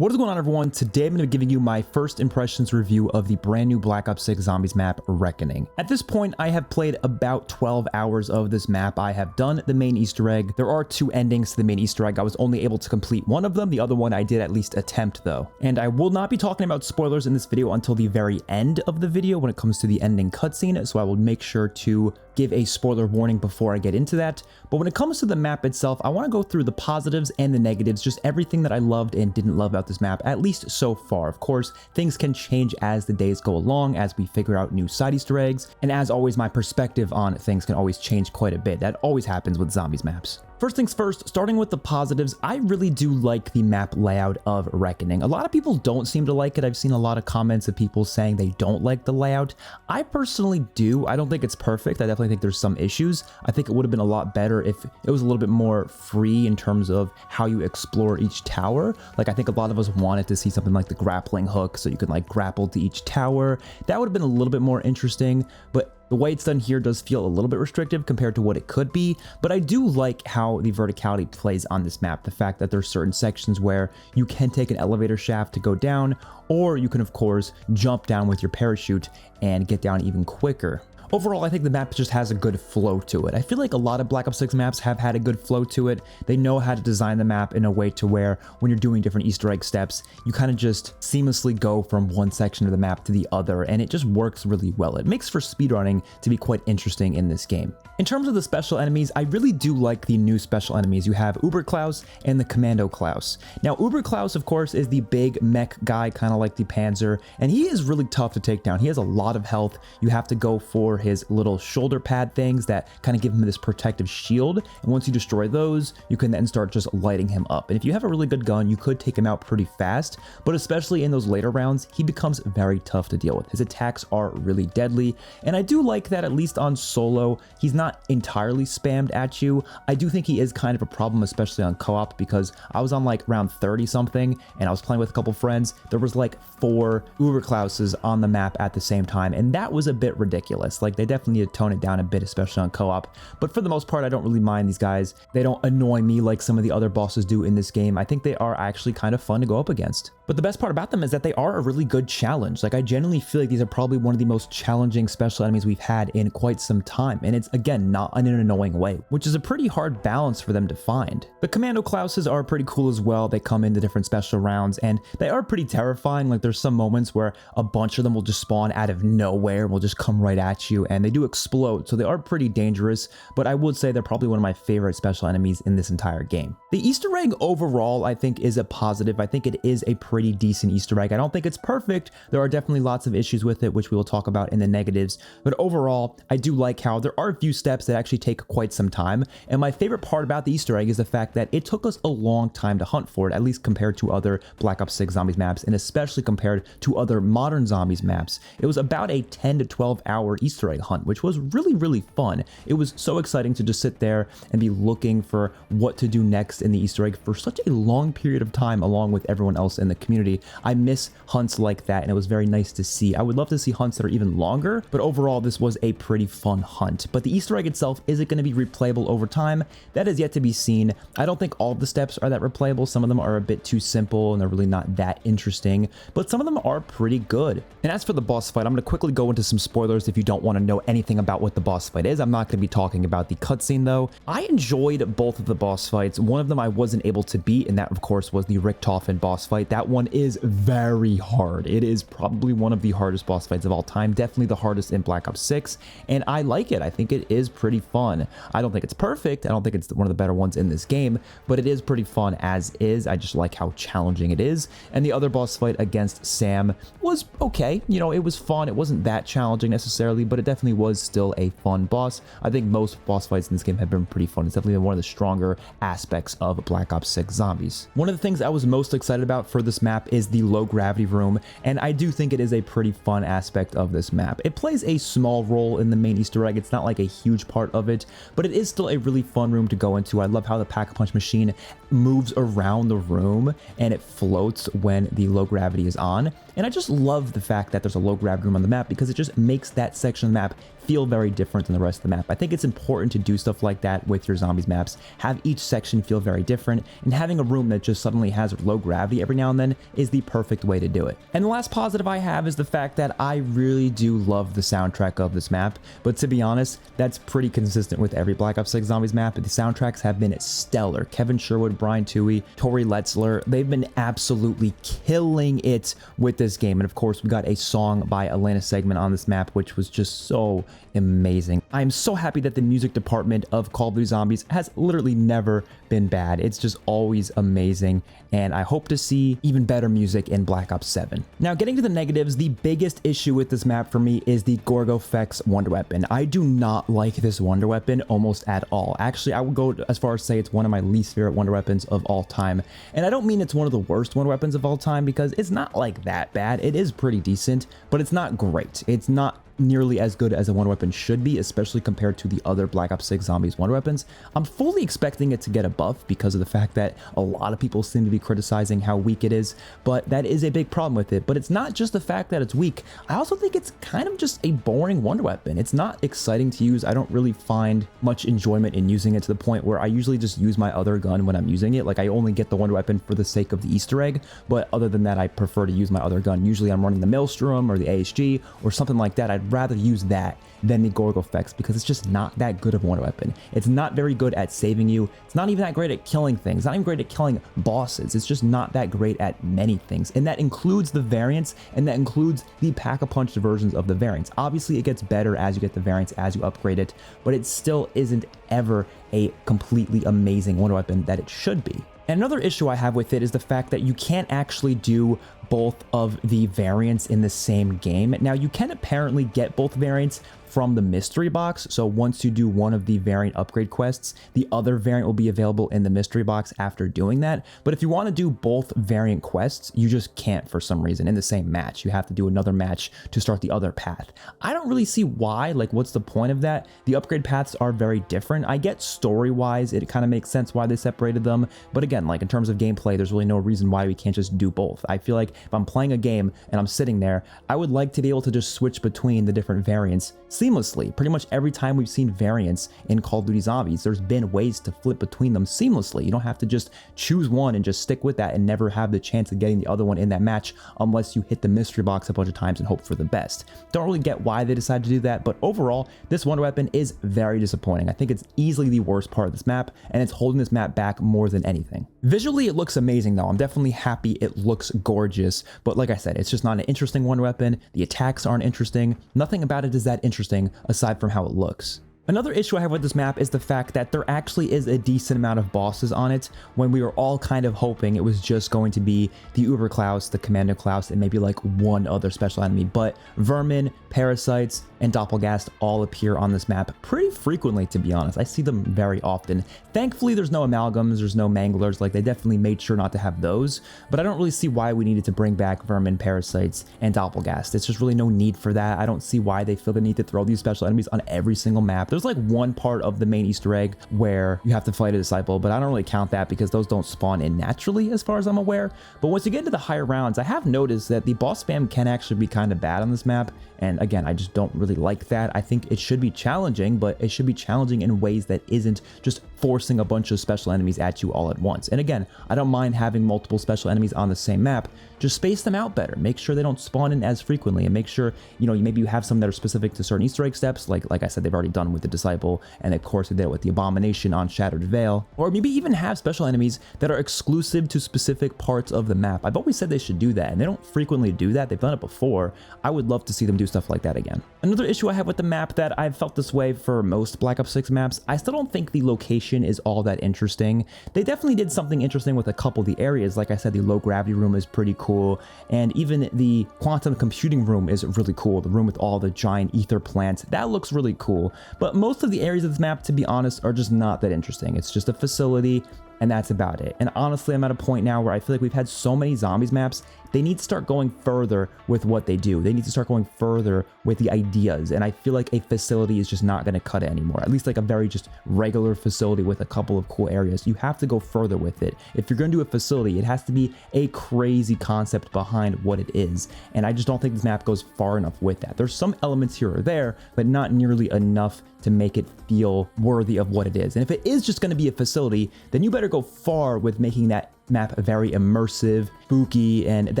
What is going on, everyone? Today I'm going to be giving you my first impressions review of the brand new Black Ops 6 Zombies map, Reckoning. At this point, I have played about 12 hours of this map. I have done the main Easter egg. There are two endings to the main Easter egg. I was only able to complete one of them. The other one I did at least attempt, though. And I will not be talking about spoilers in this video until the very end of the video when it comes to the ending cutscene, so I will make sure to give a spoiler warning before I get into that. But when it comes to the map itself, I want to go through the positives and the negatives, just everything that I loved and didn't love about this map, at least so far. Of course, things can change as the days go along, as we figure out new side Easter eggs, and as always, my perspective on things can always change quite a bit. That always happens with Zombies maps. First things first, starting with the positives, I really do like the map layout of Reckoning. A lot of people don't seem to like it. I've seen a lot of comments of people saying they don't like the layout. I personally do. I don't think it's perfect. I definitely think there's some issues. I think it would have been a lot better if it was a little bit more free in terms of how you explore each tower. Like, I think a lot of us wanted to see something like the grappling hook, so you can like grapple to each tower. That would have been a little bit more interesting, but the way it's done here does feel a little bit restrictive compared to what it could be, but I do like how the verticality plays on this map. The fact that there's certain sections where you can take an elevator shaft to go down, or you can of course jump down with your parachute and get down even quicker. Overall, I think the map just has a good flow to it. I feel like a lot of Black Ops 6 maps have had a good flow to it. They know how to design the map in a way to where when you're doing different Easter egg steps, you kind of just seamlessly go from one section of the map to the other, and it just works really well. It makes for speedrunning to be quite interesting in this game. In terms of the special enemies, I really do like the new special enemies. You have Uber Klaus and the Commando Klaus. Now, Uber Klaus, of course, is the big mech guy, kind of like the Panzer, and he is really tough to take down. He has a lot of health. You have to go for his little shoulder pad things that kind of give him this protective shield, and once you destroy those, you can then start just lighting him up. And if you have a really good gun, you could take him out pretty fast, but especially in those later rounds, he becomes very tough to deal with. His attacks are really deadly, and I do like that at least on solo, he's not entirely spammed at you. I do think he is kind of a problem, especially on co-op, because I was on like round 30 something, and I was playing with a couple friends. There was like 4 Uber Klauses on the map at the same time, and that was a bit ridiculous. Like, they definitely need to tone it down a bit, especially on co-op, but for the most part, I don't really mind these guys. They don't annoy me like some of the other bosses do in this game. I think they are actually kind of fun to go up against. But the best part about them is that they are a really good challenge. Like, I genuinely feel like these are probably one of the most challenging special enemies we've had in quite some time, and it's again not in an annoying way, which is a pretty hard balance for them to find. The Commando Klauses are pretty cool as well. They come into different special rounds, and they are pretty terrifying. Like, there's some moments where a bunch of them will just spawn out of nowhere and will just come right at you, and they do explode, so they are pretty dangerous, but I would say they're probably one of my favorite special enemies in this entire game. The Easter egg overall, I think, is a positive. I think it is a pretty decent Easter egg. I don't think it's perfect. There are definitely lots of issues with it, which we will talk about in the negatives, but overall, I do like how there are a few steps that actually take quite some time, and my favorite part about the Easter egg is the fact that it took us a long time to hunt for it, at least compared to other Black Ops 6 Zombies maps, and especially compared to other modern Zombies maps. It was about a 10 to 12 hour Easter egg hunt, which was really fun. It was so exciting to just sit there and be looking for what to do next in the Easter egg for such a long period of time along with everyone else in the community. I miss hunts like that, and it was very nice to see. I would love to see hunts that are even longer, but overall this was a pretty fun hunt. But the Easter egg itself, is it going to be replayable over time? That is yet to be seen. I don't think all of the steps are that replayable. Some of them are a bit too simple and they're really not that interesting, but some of them are pretty good. And as for the boss fight, I'm going to quickly go into some spoilers if you don't want to know anything about what the boss fight is. I'm not going to be talking about the cutscene though. I enjoyed both of the boss fights. One of them I wasn't able to beat, and that of course was the Richtofen boss fight. That one is very hard. It is probably one of the hardest boss fights of all time, definitely the hardest in Black Ops 6, and I like it. I think it is pretty fun. I don't think it's perfect. I don't think it's one of the better ones in this game, but it is pretty fun as is. I just like how challenging it is. And the other boss fight against Sam was okay. You know, it was fun. It wasn't that challenging necessarily, but it definitely was still a fun boss. I think most boss fights in this game have been pretty fun. It's definitely been one of the stronger aspects of Black Ops 6 Zombies. One of the things I was most excited about for this map is the low gravity room, and I do think it is a pretty fun aspect of this map. It plays a small role in the main Easter egg. It's not like a huge part of it, but it is still a really fun room to go into. I love how the Pack-a-Punch machine moves around the room and it floats when the low gravity is on. And I just love the fact that there's a low gravity room on the map, because it just makes that section of the map feel very different than the rest of the map. I think it's important to do stuff like that with your zombies maps, have each section feel very different, and having a room that just suddenly has low gravity every now and then is the perfect way to do it. And the last positive I have is the fact that I really do love the soundtrack of this map, but to be honest, that's pretty consistent with every Black Ops 6 Zombies map. The soundtracks have been stellar. Kevin Sherwood, Brian Toohey, Tori Letzler, they've been absolutely killing it with this game. And of course, we got a song by Elena Segment on this map, which was just so amazing. I'm so happy that the music department of Call of Duty Zombies has literally never been bad. It's just always amazing, and I hope to see even better music in Black Ops 7. Now, getting to the negatives, the biggest issue with this map for me is the Gorgofex Wonder Weapon. I do not like this Wonder Weapon almost at all. Actually, I would go as far as say it's one of my least favorite Wonder Weapons of all time. And I don't mean it's one of the worst Wonder Weapons of all time, because it's not like that bad. It is pretty decent, but it's not great. It's not nearly as good as a Wonder Weapon should be, especially compared to the other Black Ops 6 Zombies Wonder Weapons. I'm fully expecting it to get a buff because of the fact that a lot of people seem to be criticizing how weak it is, but that is a big problem with it. But it's not just the fact that it's weak. I also think it's kind of just a boring Wonder Weapon. It's not exciting to use. I don't really find much enjoyment in using it, to the point where I usually just use my other gun when I'm using it. Like, I only get the Wonder Weapon for the sake of the Easter egg, but other than that, I prefer to use my other gun. Usually I'm running the Maelstrom or the ASG or something like that. I'd rather use that than the Gorgofex, because it's just not that good of a Wonder Weapon. It's not very good at saving you. It's not even that great at killing things. Not even great at killing bosses. It's just not that great at many things. And that includes the variants, and that includes the pack-a-punch versions of the variants. Obviously, it gets better as you get the variants, as you upgrade it, but it still isn't ever a completely amazing Wonder Weapon that it should be. And another issue I have with it is the fact that you can't actually do both of the variants in the same game. Now, you can apparently get both variants from the mystery box. So once you do one of the variant upgrade quests, the other variant will be available in the mystery box after doing that. But if you want to do both variant quests, you just can't for some reason in the same match. You have to do another match to start the other path. I don't really see why. Like, what's the point of that? The upgrade paths are very different. I get story-wise, it kind of makes sense why they separated them. But again, like in terms of gameplay, there's really no reason why we can't just do both. I feel like if I'm playing a game and I'm sitting there, I would like to be able to just switch between the different variants seamlessly. Pretty much every time we've seen variants in Call of Duty Zombies, there's been ways to flip between them seamlessly. You don't have to just choose one and just stick with that and never have the chance of getting the other one in that match unless you hit the mystery box a bunch of times and hope for the best. Don't really get why they decided to do that, but overall, this Wonder Weapon is very disappointing. I think it's easily the worst part of this map, and it's holding this map back more than anything. Visually, it looks amazing though. I'm definitely happy it looks gorgeous, but like I said, it's just not an interesting Wonder Weapon. The attacks aren't interesting. Nothing about it is that interesting aside from how it looks. Another issue I have with this map is the fact that there actually is a decent amount of bosses on it, when we were all kind of hoping it was just going to be the Uber Klaus, the Commando Klaus, and maybe like one other special enemy. But Vermin, Parasites, and Doppelgast all appear on this map pretty frequently, to be honest. I see them very often. Thankfully, there's no amalgams, there's no manglers. Like, they definitely made sure not to have those, but I don't really see why we needed to bring back Vermin, Parasites, and Doppelgast. It's just really no need for that. I don't see why they feel the need to throw these special enemies on every single map. There's like one part of the main Easter egg where you have to fight a disciple, but I don't really count that because those don't spawn in naturally as far as I'm aware. But once you get into the higher rounds, I have noticed that the boss spam can actually be kind of bad on this map. And again, I just don't really like that. I think it should be challenging, but it should be challenging in ways that isn't just forcing a bunch of special enemies at you all at once. And again, I don't mind having multiple special enemies on the same map. Just space them out better. Make sure they don't spawn in as frequently, and make sure, you know, maybe you have some that are specific to certain Easter egg steps, like I said, they've already done with the Disciple, and of course they did it with the Abomination on Shattered Veil. Or maybe even have special enemies that are exclusive to specific parts of the map. I've always said they should do that, and they don't frequently do that. They've done it before. I would love to see them do stuff like that again. Another issue I have with the map, that I've felt this way for most Black Ops 6 maps, I still don't think the location is all that interesting. They definitely did something interesting with a couple of the areas. Like I said, the low gravity room is pretty cool, and even the quantum computing room is really cool. The room with all the giant ether plants, that looks really cool. But most of the areas of this map, to be honest, are just not that interesting. It's just a facility. and that's about it. And honestly, I'm at a point now where I feel like we've had so many zombies maps, they need to start going further with what they do. They need to start going further with the ideas. And I feel like a facility is just not going to cut it anymore. At least like a very just regular facility with a couple of cool areas. You have to go further with it. If you're going to do a facility, it has to be a crazy concept behind what it is. And I just don't think this map goes far enough with that. There's some elements here or there, but not nearly enough to make it feel worthy of what it is. And if it is just going to be a facility, then you better go far with making that map very immersive, spooky, and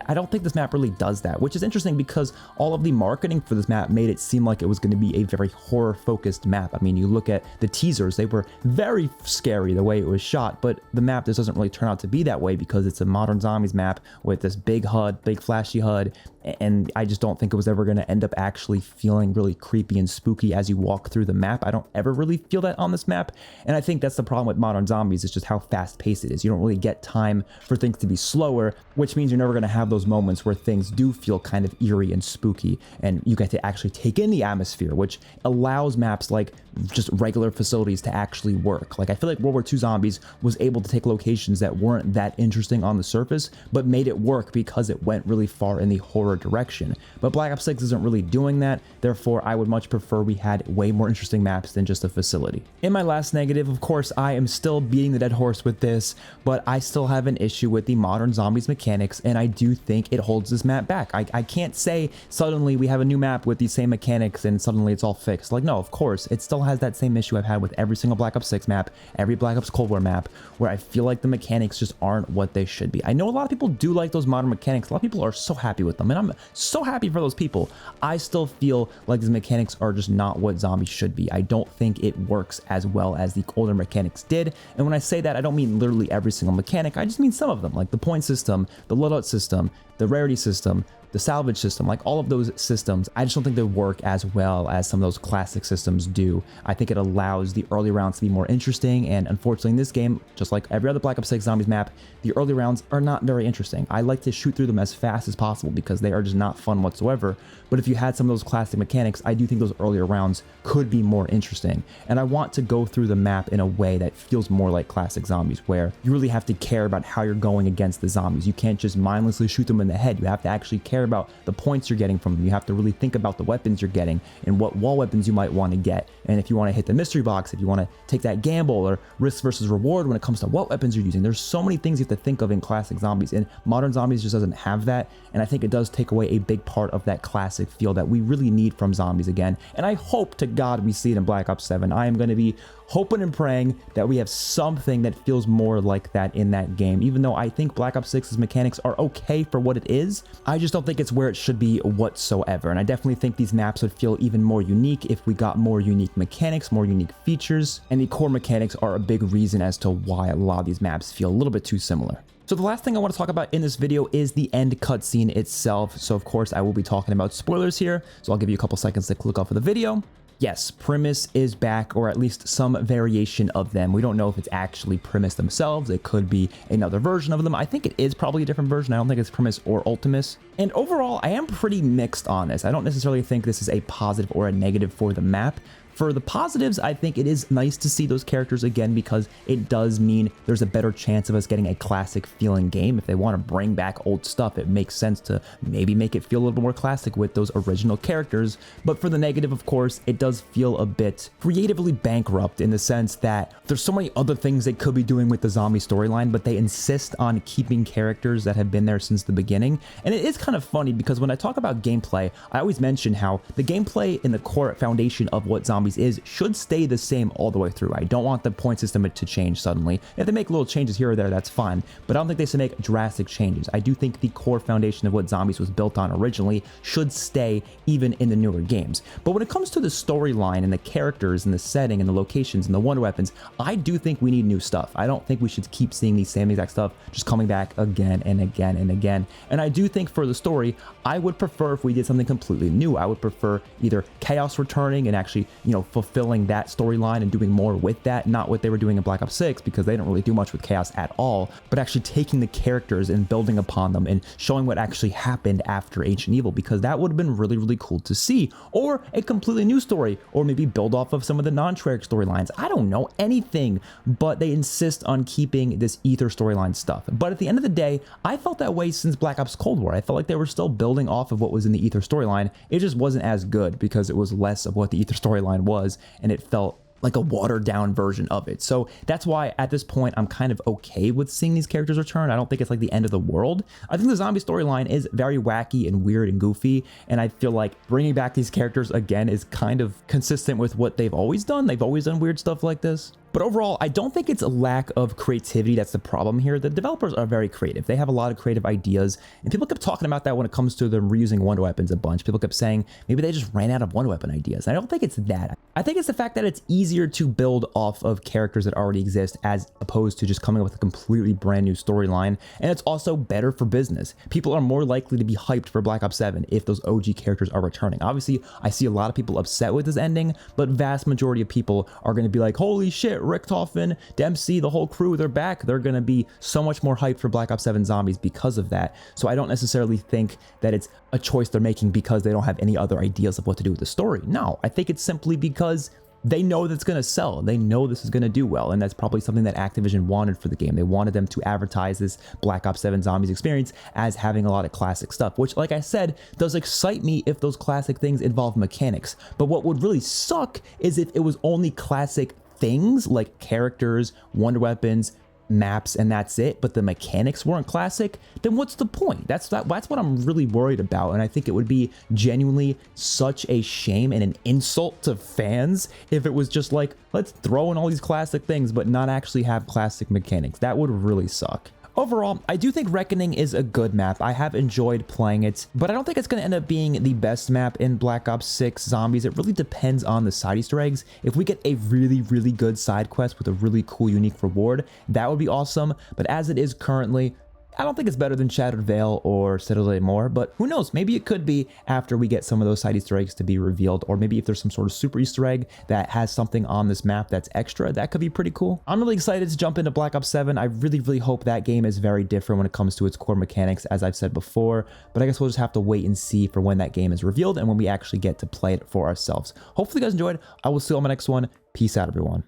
I don't think this map really does that, which is interesting because all of the marketing for this map made it seem like it was going to be a very horror focused map. I mean, you look at the teasers, they were very scary the way it was shot, but the map just doesn't really turn out to be that way because it's a modern zombies map with this big HUD, big flashy HUD, and I just don't think it was ever going to end up actually feeling really creepy and spooky as you walk through the map. I don't ever really feel that on this map, and I think that's the problem with modern zombies. It's just how fast paced it is. You don't really get time for things to be slower, which means you're never going to have those moments where things do feel kind of eerie and spooky, and you get to actually take in the atmosphere, which allows maps like just regular facilities to actually work. Like I feel like World War II Zombies was able to take locations that weren't that interesting on the surface, but made it work because it went really far in the horror direction. But Black Ops 6 isn't really doing that, therefore I would much prefer we had way more interesting maps than just a facility. In my last negative, of course, I am still beating the dead horse with this, but I still have an issue with the modern zombies mechanics, and I do think it holds this map back. I can't say suddenly we have a new map with these same mechanics and suddenly it's all fixed. Like, no, of course, it still has that same issue I've had with every single Black Ops 6 map, every Black Ops Cold War map, where I feel like the mechanics just aren't what they should be. I know a lot of people do like those modern mechanics. A lot of people are so happy with them, and I'm so happy for those people. I still feel like these mechanics are just not what zombies should be. I don't think it works as well as the older mechanics did. And when I say that, I don't mean literally every single mechanic. I just mean some of them, like the point system, the loadout system, the rarity system, the salvage system, like all of those systems. I just don't think they work as well as some of those classic systems do. I think it allows the early rounds to be more interesting, and unfortunately in this game, just like every other Black Ops 6 Zombies map, the early rounds are not very interesting. I like to shoot through them as fast as possible because they are just not fun whatsoever. But if you had some of those classic mechanics, I do think those earlier rounds could be more interesting. And I want to go through the map in a way that feels more like classic zombies, where you really have to care about how you're going against the zombies. You can't just mindlessly shoot them in the head. You have to actually care about the points you're getting from them. You have to really think about the weapons you're getting and what wall weapons you might want to get. And if you want to hit the mystery box, if you want to take that gamble or risk versus reward when it comes to what weapons you're using, there's so many things you have to think of in classic zombies, and modern zombies just doesn't have that. And I think it does take away a big part of that classic feel that we really need from zombies again. And I hope to God we see it in Black Ops 7. I am going to be hoping and praying that we have something that feels more like that in that game. Even though I think Black Ops 6's mechanics are okay for what it is, I just don't think it's where it should be whatsoever. And I definitely think these maps would feel even more unique if we got more unique mechanics, more unique features, and the core mechanics are a big reason as to why a lot of these maps feel a little bit too similar. So the last thing I want to talk about in this video is the end cutscene itself. So of course I will be talking about spoilers here, so I'll give you a couple seconds to click off of the video. Yes, Primus is back, or at least some variation of them. We don't know if it's actually Primus themselves. It could be another version of them. I think it is probably a different version. I don't think it's Primus or Ultimus. And overall, I am pretty mixed on this. I don't necessarily think this is a positive or a negative for the map. For the positives, I think it is nice to see those characters again because it does mean there's a better chance of us getting a classic feeling game. If they want to bring back old stuff, it makes sense to maybe make it feel a little bit more classic with those original characters. But for the negative, of course, it does feel a bit creatively bankrupt in the sense that there's so many other things they could be doing with the zombie storyline, but they insist on keeping characters that have been there since the beginning. And it is kind of funny because when I talk about gameplay, I always mention how the gameplay in the core foundation of what zombies is should stay the same all the way through. I don't want the point system to change suddenly. If they make little changes here or there, that's fine, but I don't think they should make drastic changes. I do think the core foundation of what zombies was built on originally should stay even in the newer games. But when it comes to the storyline and the characters and the setting and the locations and the wonder weapons, I do think we need new stuff. I don't think we should keep seeing these same exact stuff just coming back again and again and again. And I do think for the story, I would prefer if we did something completely new. I would prefer either Chaos returning and actually, fulfilling that storyline and doing more with that, not what they were doing in Black Ops 6, because they don't really do much with Chaos at all, but actually taking the characters and building upon them and showing what actually happened after Ancient Evil, because that would have been really, really cool to see. Or a completely new story, or maybe build off of some of the non-Treyarch storylines. I don't know, anything, but they insist on keeping this Ether storyline stuff. But at the end of the day, I felt that way since Black Ops Cold War. I felt like they were still building off of what was in the Ether storyline. It just wasn't as good because it was less of what the Ether storyline was, and it felt like a watered down version of it. So that's why at this point I'm kind of okay with seeing these characters return. I don't think it's like the end of the world. I think the zombie storyline is very wacky and weird and goofy, and I feel like bringing back these characters again is kind of consistent with what they've always done. They've always done weird stuff like this. But overall, I don't think it's a lack of creativity that's the problem here. The developers are very creative. They have a lot of creative ideas, and people kept talking about that when it comes to them reusing wonder weapons a bunch. People kept saying maybe they just ran out of wonder weapon ideas. And I don't think it's that. I think it's the fact that it's easier to build off of characters that already exist as opposed to just coming up with a completely brand new storyline. And it's also better for business. People are more likely to be hyped for Black Ops 7 if those OG characters are returning. Obviously, I see a lot of people upset with this ending, but vast majority of people are going to be like, holy shit, Richtofen, Dempsey, the whole crew, they're back. They're going to be so much more hyped for Black Ops 7 Zombies because of that. So I don't necessarily think that it's a choice they're making because they don't have any other ideas of what to do with the story. No, I think it's simply because they know that's going to sell. They know this is going to do well, and that's probably something that Activision wanted for the game. They wanted them to advertise this Black Ops 7 Zombies experience as having a lot of classic stuff, which, like I said, does excite me if those classic things involve mechanics. But what would really suck is if it was only classic things like characters, wonder weapons, maps, and that's it, but the mechanics weren't classic, then what's the point? That's what I'm really worried about, and I think it would be genuinely such a shame and an insult to fans if it was just like, let's throw in all these classic things but not actually have classic mechanics. That would really suck. Overall, I do think Reckoning is a good map. I have enjoyed playing it, but I don't think it's going to end up being the best map in Black Ops 6 Zombies. It really depends on the side Easter eggs. If we get a really, really good side quest with a really cool, unique reward, that would be awesome. But as it is currently, I don't think it's better than Shattered Veil or Citadel More, but who knows? Maybe it could be after we get some of those side Easter eggs to be revealed, or maybe if there's some sort of super Easter egg that has something on this map that's extra, that could be pretty cool. I'm really excited to jump into Black Ops 7. I really, really hope that game is very different when it comes to its core mechanics, as I've said before, but I guess we'll just have to wait and see for when that game is revealed and when we actually get to play it for ourselves. Hopefully you guys enjoyed. I will see you on my next one. Peace out, everyone.